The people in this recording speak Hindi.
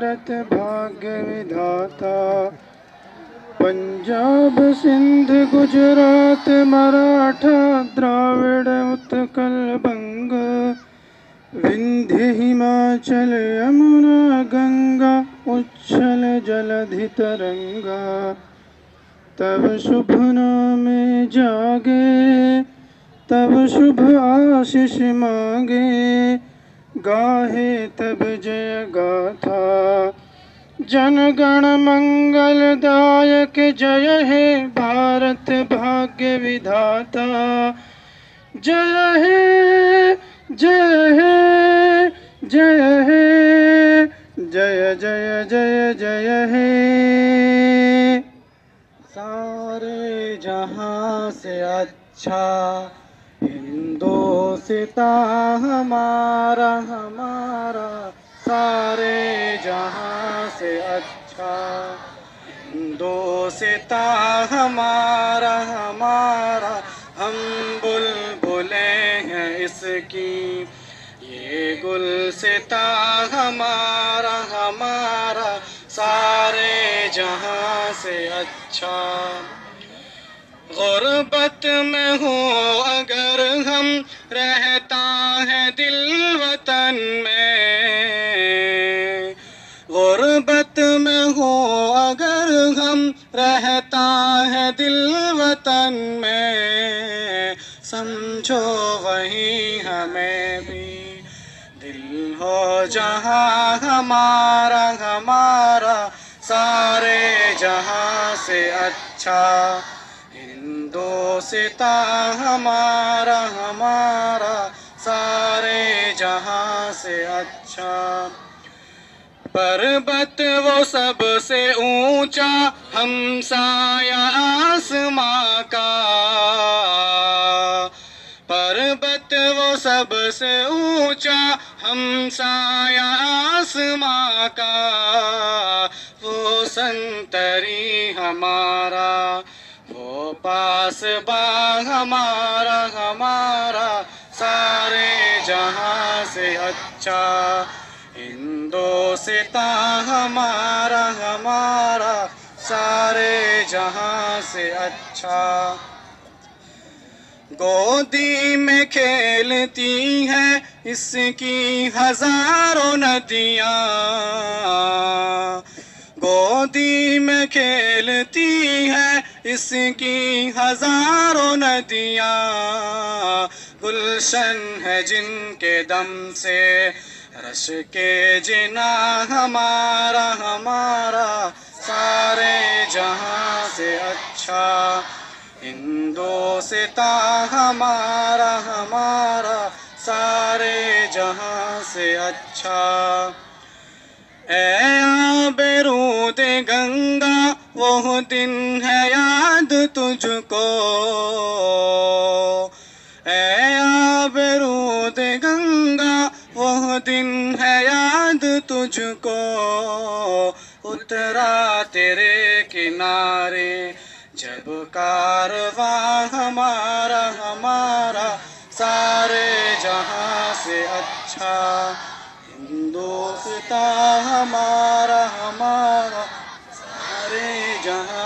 भारत भाग्य विधाता। पंजाब सिंध गुजरात मराठा द्राविड़ उत्कल बंग, विंध्य हिमाचल यमुना गंगा उच्छल जलधि तरंगा। तब शुभ नामे जागे, तब शुभ आशीष मांगे, गाहे तब जय गाथा। जनगण मंगलदायक जय हे भारत भाग्य विधाता। जय हे जय हे जय हे जय जय जय जय हे। सारे जहां से अच्छा हिंदोसिता हमारा हमारा, सारे जहां से अच्छा हिंदोसिता हमारा हमारा। हम बुलबुले हैं इसकी ये गुलसिता हमारा हमारा, सारे जहां से अच्छा। गुर्बत में हो अगर हम, रहता है दिल वतन में। गुर्बत में हो अगर हम, रहता है दिल वतन में। समझो वही हमें भी दिल हो जहां हमारा हमारा, सारे जहां से अच्छा हिंदोसिता हमारा हमारा, सारे जहां से अच्छा। पर्वत वो सबसे ऊंचा हमसाया आसमां का। पर्वत वो सबसे ऊंचा हमसाया आसमां का। वो संतरी हमारा, वो पासबा हमारा हमारा, सारे जहां से अच्छा हिंदोसिता हमारा हमारा, सारे जहां से अच्छा। गोदी में खेलती है इसकी हजारों नदियाँ। गोदी में खेलती है इसकी हजारों नदियाँ। गुलशन है जिनके दम से रश के जिना हमारा हमारा, सारे जहां से अच्छा हिंदोसिता हमारा हमारा, सारे जहां से अच्छा। ऐ आबरूद गंगा वो दिन है याद तुझको। ऐ आबरूद गंगा वो दिन है याद तुझको। उतरा तेरे किनारे जब कारवां हमारा हमारा, सारे जहां से अच्छा हिंदोसिता हमारा हमारा, सारे जहां